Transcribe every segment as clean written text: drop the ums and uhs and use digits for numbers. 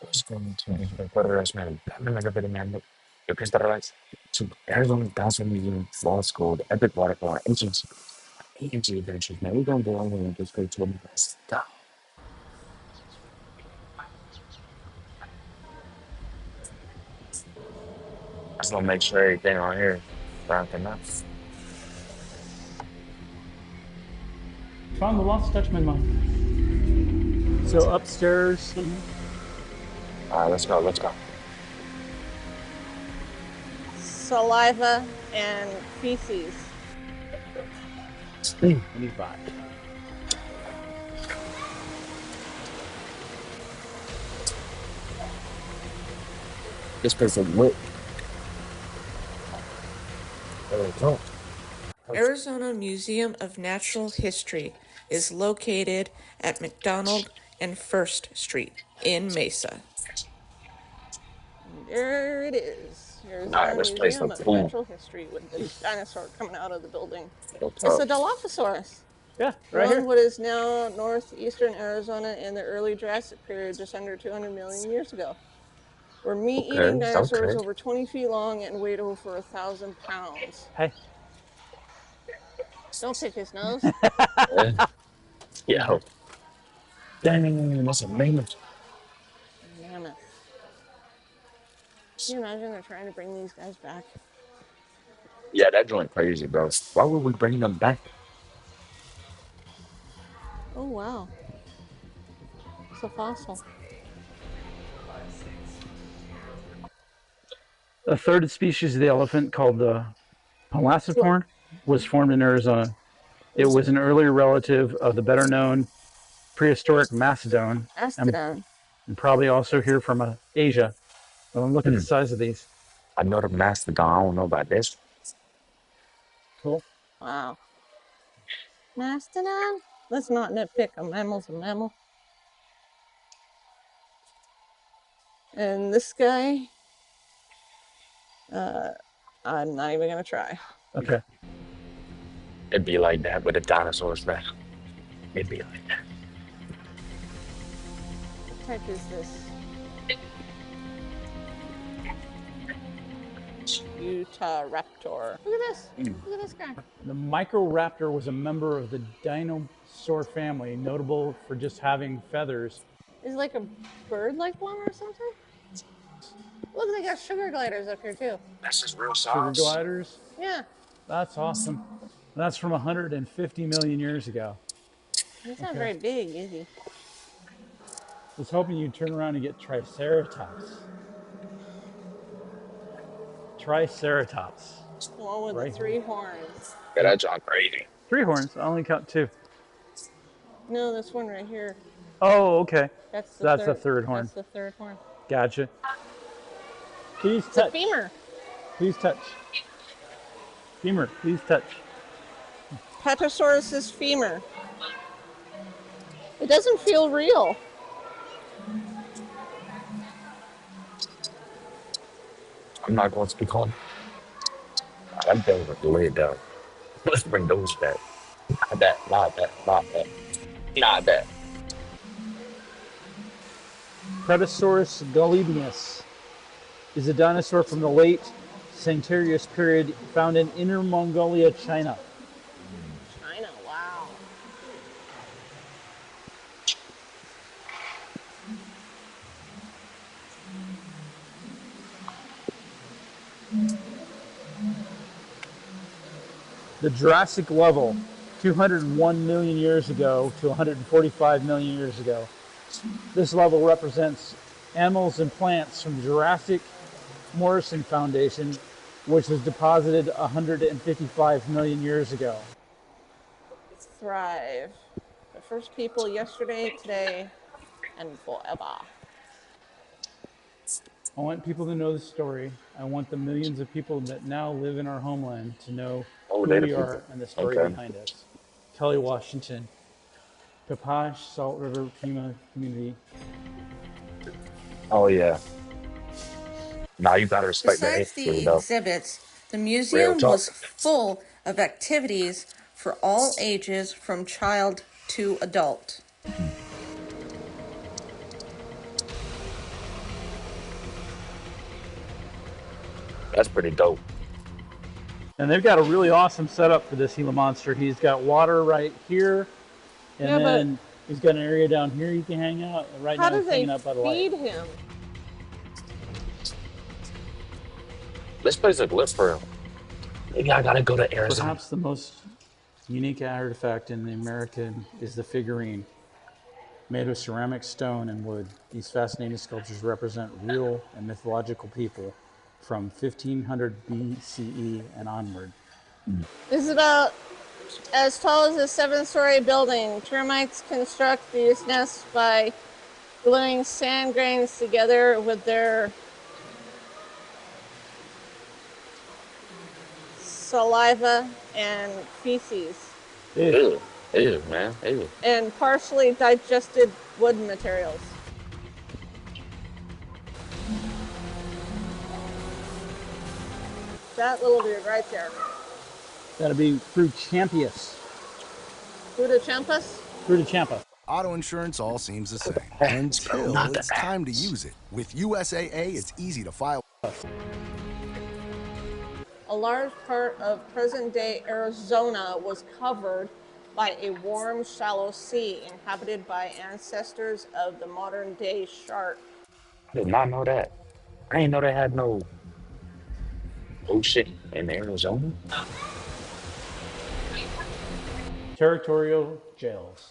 What's going to Puerto man? I'm like a bit of man. You can start like to Arizona Dinosaur Museum, Lost Gold, Epic Waterfall, ancient adventures. Man, we're gonna go on and just go to a mess. I just gonna make sure everything on here round enough. Found the lost Dutchman mine. So upstairs. All right, let's go. Let's go. Saliva and feces. 25. This place is lit. There we go. Arizona Museum of Natural History is located at McDonald and First Street in Mesa. There it is. All Here's right, our this place Museum looks of cool. Natural History with the dinosaur coming out of the building. Looks It's a up. Dilophosaurus. Yeah, right Around here. what is now northeastern Arizona in the early Jurassic period, just under 200 million years ago. Were meat-eating Okay, dinosaurs okay. over 20 feet long and weighed over 1,000 pounds. Hey. Don't pick his nose. Yeah. Dang, that's a mammoth. Mammoth. Can you imagine they're trying to bring these guys back? Yeah, that joint crazy, bro. Why would we bring them back? Oh, wow. It's a fossil. A third species of the elephant, called the Palasiporn, was formed in Arizona. It was an earlier relative of the better-known prehistoric mastodon, Mastodon. and probably also here from Asia. Well, look at the size of these. I know the mastodon. I don't know about this. Cool. Wow. Mastodon? Let's not nitpick. A mammal's a mammal. And this guy, I'm not even going to try. Okay. It'd be like that with the dinosaurs, man. It'd be like that. What type is this? Utah Raptor. Look at this. Look at this guy. The Microraptor was a member of the Dinosaur family, notable for just having feathers. Is it like a bird-like one or something? Look, they got sugar gliders up here too. That's just real Sugar size. gliders. Yeah. That's awesome. That's from 150 million years ago. He's not very big, is he? I was hoping you'd turn around and get Triceratops. Triceratops. The one with Right the 3 horns. Yeah, that John crazy. 3 horns. I only count 2. No, this one right here. Oh, okay. That's the third horn. That's the 3rd horn. Gotcha. Please It's touch. a femur. Please touch. Femur, please touch. Patasaurus's femur. It doesn't feel real. I'm not going to speak on. That thing was laid down. Let's bring those back. Not that. Not that. Not that. Not that. Pretosaurus gallibinus is a dinosaur from the late Centaurus period found in Inner Mongolia, China. China, wow. The Jurassic level, 201 million years ago to 145 million years ago. This level represents animals and plants from Jurassic Morrison Foundation, which was deposited 155 million years ago. Thrive. The first people yesterday, today, and forever. I want people to know the story. I want the millions of people that now live in our homeland to know who we are and the story behind us. Kelly, Washington, Papash, Salt River, Pima community. Oh, yeah. Now you gotta respect the Besides history, the though. exhibits, the museum was full of activities for all ages from child to adult. That's pretty dope. And they've got a really awesome setup for this Gila monster. He's got water right here, and Yeah, but then he's got an area down here you can hang out. And right how now do he's they hanging out by the light. feed him? This place is lit for real. Maybe I gotta go to Arizona. Perhaps the most unique artifact in the American is the figurine. Made of ceramic, stone, and wood, these fascinating sculptures represent real and mythological people from 1500 BCE and onward. This is about as tall as a 7-story building. Termites construct these nests by gluing sand grains together with their saliva and feces Ew, ew, man, ew. and partially digested wood materials. That little dude right there. That'd be Fruchampius. Budachampus? Frutichampa. Auto insurance all seems the same. Ass, bro, Until not the it's time to ass. use it. With USAA, it's easy to file. A large part of present-day Arizona was covered by a warm, shallow sea inhabited by ancestors of the modern-day shark. I did not know that. I didn't know they had no ocean in Arizona. Territorial jails.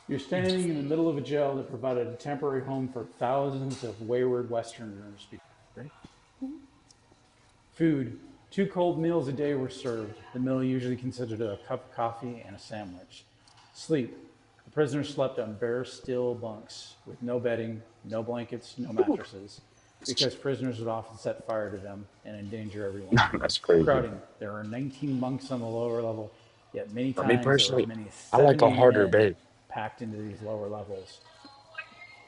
You're standing in the middle of a jail that provided a temporary home for thousands of wayward Westerners. Food. 2 cold meals a day were served. The meal usually consisted of a cup of coffee and a sandwich. Sleep. The prisoners slept on bare steel bunks with no bedding, no blankets, no mattresses, because prisoners would often set fire to them and endanger everyone. That's crazy. Crowding. There were 19 monks on the lower level, yet many For me times there were as personally, many as I like a 70 harder men bed. packed into these lower levels.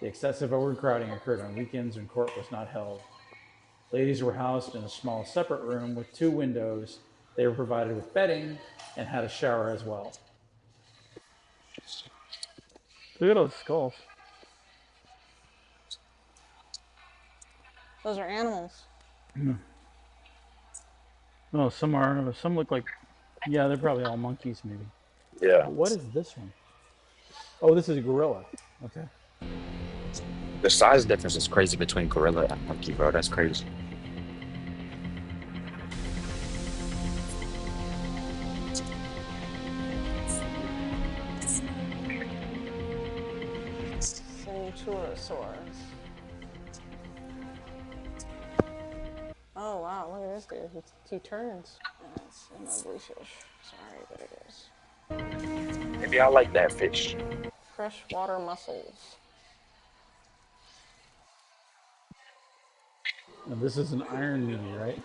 The excessive overcrowding occurred on weekends when court was not held. Ladies were housed in a small separate room with 2 windows. They were provided with bedding and had a shower as well. Look at those skulls. Those are animals. No, some look like, yeah, they're probably all monkeys maybe. Yeah. But what is this one? Oh, this is a gorilla. Okay. The size difference is crazy between gorilla and monkey, bro. That's crazy. Centurosaurus. Oh wow, look at this dude. He turns. That's an ugly fish. Sorry, but it is. Maybe I like that fish. Freshwater mussels. Now, this is an iron meteorite.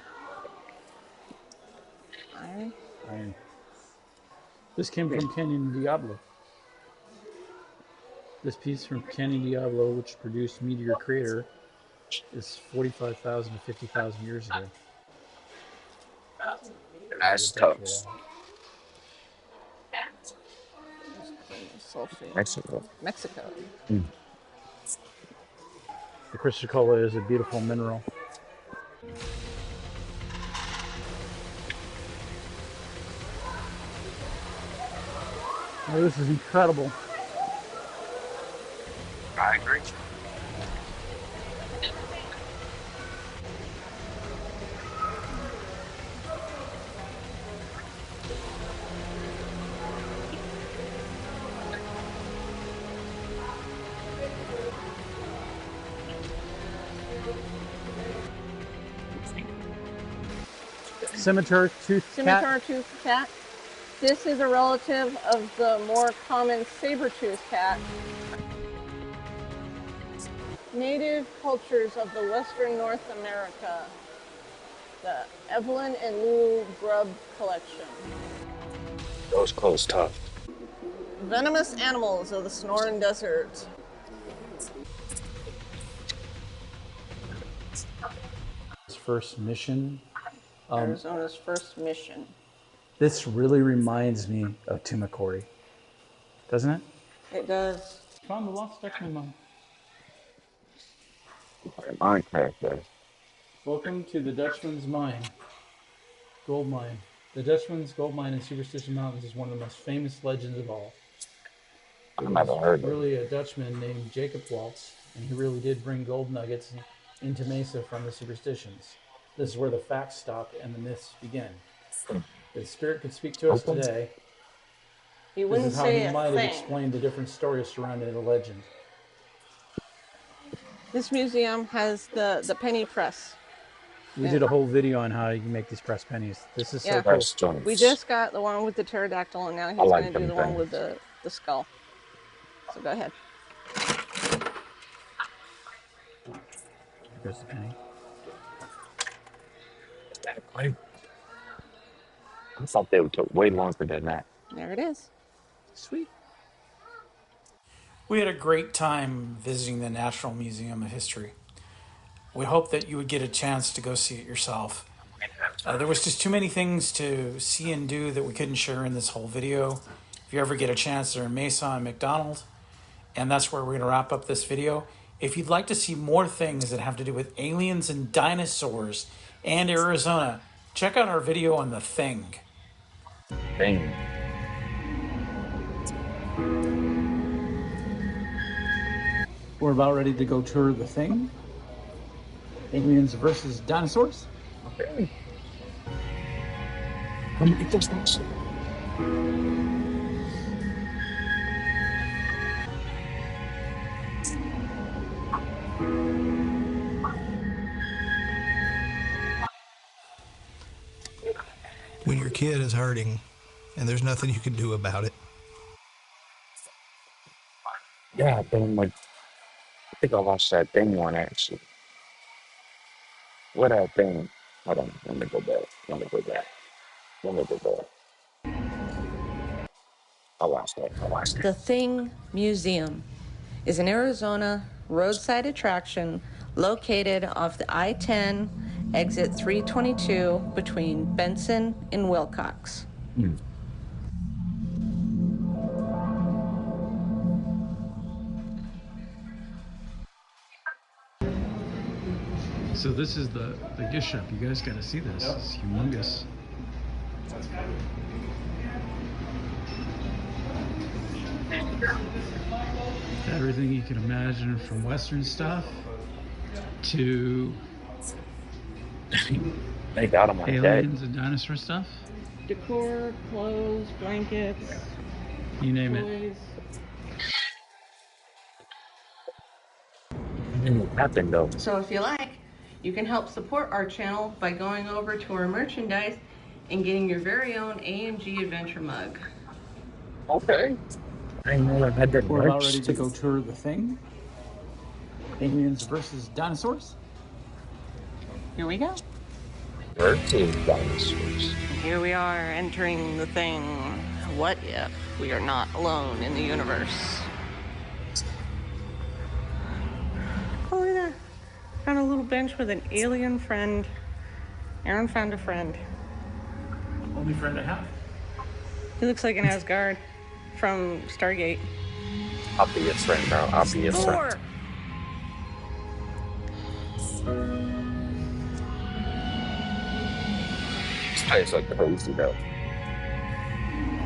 Iron? Iron. This came from Canyon Diablo. This piece from Canyon Diablo, which produced Meteor Crater, is 45,000 to 50,000 years ago. That's tough. Sulfate. Mexico. Mexico. The chrysocolla is a beautiful mineral. Oh, this is incredible. I agree. Scimitar tooth cat. Scimitar tooth cat. This is a relative of the more common saber-toothed cat. Native cultures of the western North America. The Evelyn and Lou Grubb collection. Those clothes tough. Venomous animals of the Sonoran Desert. First mission. Arizona's first mission. This really reminds me of Tumakori, doesn't it? It does. found the lost Dutchman mine. Minecraft though. Welcome to the Dutchman's mine. Gold mine. The Dutchman's gold mine in Superstition Mountains is one of the most famous legends of all. I It never was heard of it. really a Dutchman named Jacob Waltz, and he really did bring gold nuggets into Mesa from the superstitions. This is where the facts stop and the myths begin. If the spirit could speak to us Okay. today, He this wouldn't is how he say a might have thing. explained the different stories surrounding the legend. This museum has the penny press. We did a whole video on how you make these pressed pennies. This is so Yeah. cool. Press joints. We just got the one with the pterodactyl, and now I he's like going to do them the one with things. the skull. So go ahead. There's the penny. I thought they would take way longer than that. There it is. Sweet. We had a great time visiting the National Museum of History. We hope that you would get a chance to go see it yourself. There was just too many things to see and do that we couldn't share in this whole video. If you ever get a chance, they're in Mesa and McDonald. And that's where we're going to wrap up this video. If you'd like to see more things that have to do with aliens and dinosaurs and Arizona, check out our video on The Thing. Thing. We're about ready to go tour the Thing. Aliens versus dinosaurs. Okay. Let me get this next. When your kid is hurting and there's nothing you can do about it. Yeah, then like I think I watched that thing one actually. What that thing? Hold on, let me go back. Let me go back. Let me go back. I watched that. I watched that. The Thing Museum is an Arizona roadside attraction located off the I-10 exit 322 between Benson and Wilcox. So this is the gift shop. You guys got to see this. Yep. It's humongous. Everything you can imagine, from Western stuff to They got him on aliens and dinosaur stuff. Decor, clothes, blankets, You name it. toys. It happened though. So if you like, you can help support our channel by going over to our merchandise and getting your very own AMG Adventure mug. Okay. I know I've had that. We're about ready to go tour the Thing. Aliens versus dinosaurs. Here we go. Versus dinosaurs. Here we are entering the Thing. What if we are not alone in the universe? Oh, look at that. Found a little bench with an alien friend. Aaron found a friend. Only friend I have. He looks like an Asgard from Stargate. I'll be your friend, bro. I'll be your Thor! friend. This place like crazy though.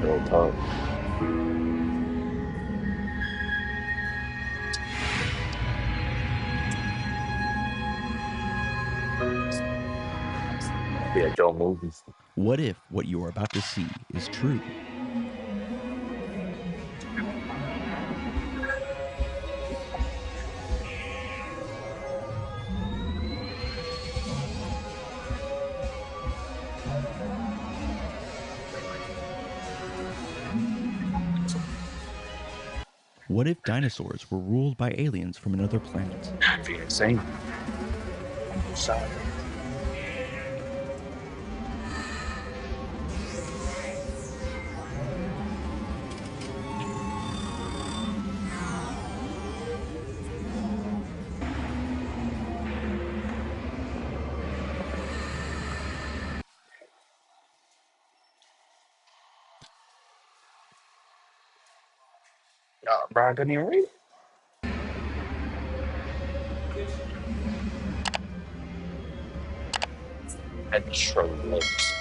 Real talk. Yeah, Joe movies. What if what you are about to see is true? What if dinosaurs were ruled by aliens from another planet? That'd be insane. Sorry. Bro, I couldn't even read it. Petrolix.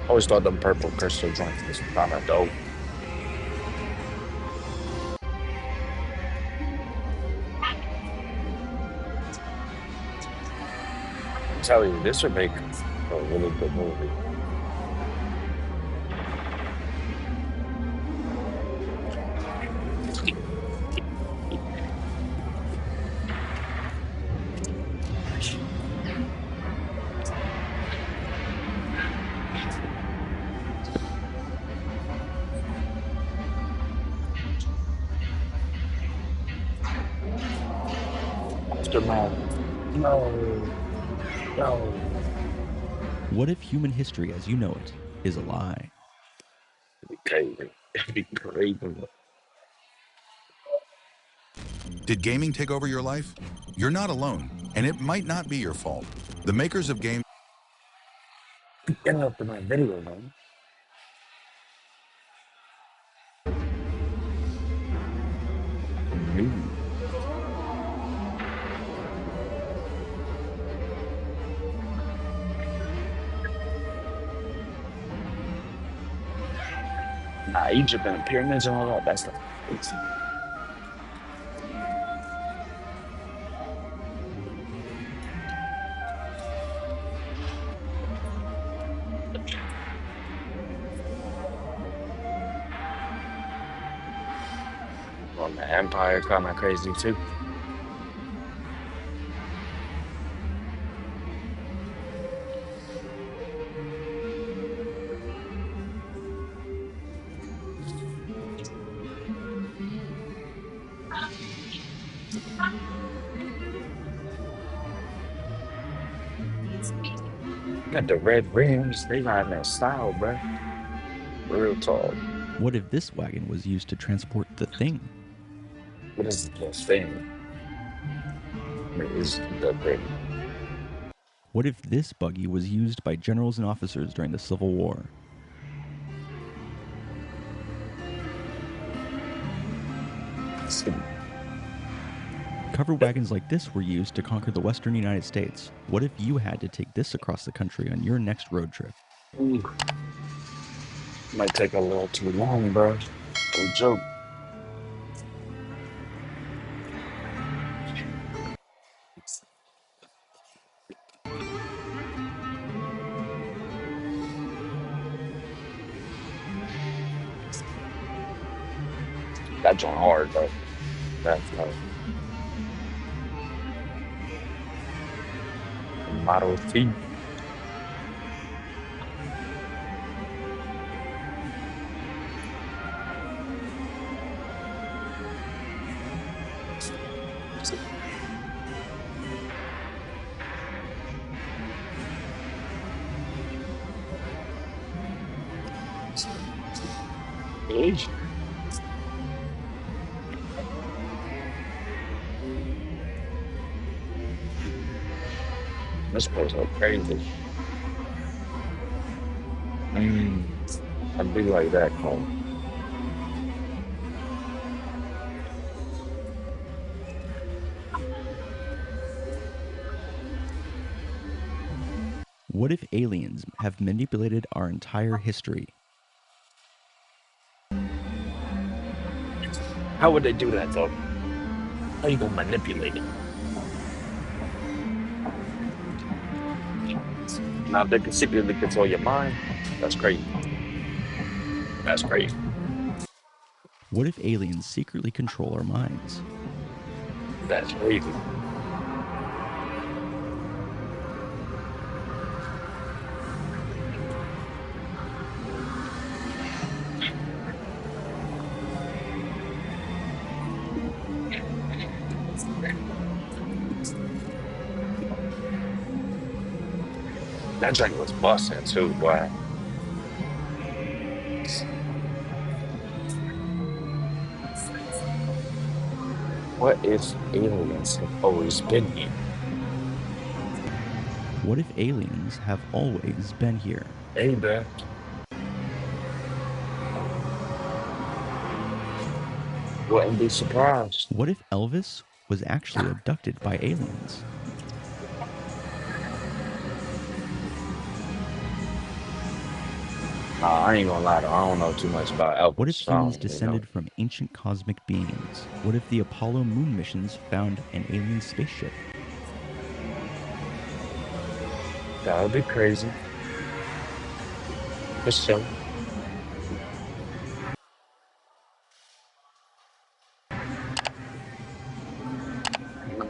I always thought them purple crystal joints was kind of dope. I'm telling you, this would make a really good movie. Aftermath. No, no. What if human history as you know it is a lie? It'd be crazy. It'd be crazy. Did gaming take over your life? You're not alone, and it might not be your fault. The makers of games Interrupted my video, man. Mm. Nah, Egypt and the pyramids and all that, that's the crazy. Well, the empire kind of crazy too. Got the red rims. They riding that style, bro. Real tall. What if this wagon was used to transport the Thing? What is the thing? I mean, is the thing. What if this buggy was used by generals and officers during the Civil War? Covered wagons like this were used to conquer the western United States. What if you had to take this across the country on your next road trip? Ooh, might take a little too long, bro. No joke. That joint hard, bro. That's hard. Model T. Age. This place look crazy. Mm, I'd be like that, Cole. What if aliens have manipulated our entire history? How would they do that, though? How you gonna manipulate it? Now, if they can secretly control your mind, that's crazy. That's crazy. What if aliens secretly control our minds? That's crazy. That drink was busting too, boy. What if aliens have always been here? What if aliens have always been here? Hey, bro. Wouldn't be surprised. What if Elvis was actually abducted by aliens? I ain't gonna lie, though. I don't know too much about What if Elvis. So I humans don't really know. descended from ancient cosmic beings? What if the Apollo moon missions found an alien spaceship? That would be crazy. For sure.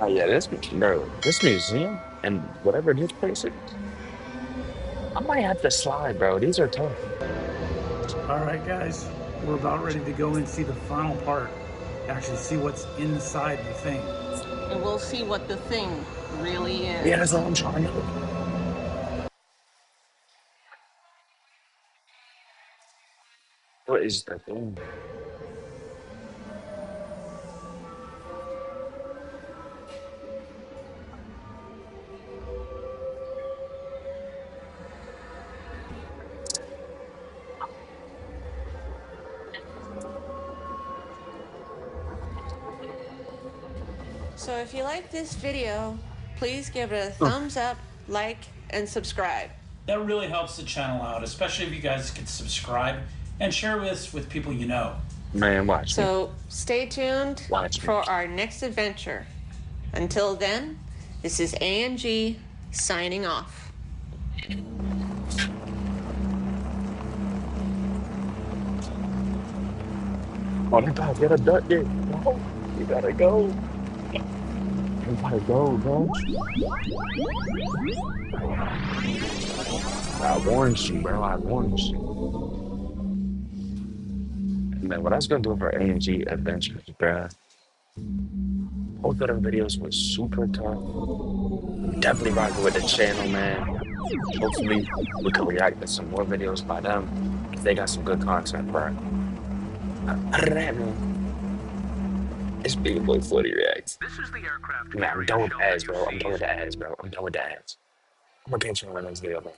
Yeah, this museum and whatever this place is, I might have to slide, bro. These are tough. All right, guys, we're about ready to go and see the final part. Actually, see what's inside the thing. And we'll see what the thing really Yeah, is. that's what I'm trying to do. What is the thing? So if you like this video, please give it a thumbs up, like, and subscribe. That really helps the channel out, especially if you guys could subscribe and share this with people you know. Man, watch me. So stay tuned Watch me. for our next adventure. Until then, this is AMG signing off. Oh, you gotta get a duck there. No, you gotta go. You gotta go, bro. I warned you, bro. I warned you. Man, what I was gonna do for AMG Adventures, bro. Both of them videos were super tough. Definitely rocking with the channel, man. Hopefully, we can react to some more videos by them. They got some good content, bro. Other than that, man, it's Big Boy FloatyReacts. This is the aircraft Man, I'm carrier done with shell that ads, you bro. I'm see. done with the ads, bro. I'm done with the ads. I'm gonna catch you on the next video, man.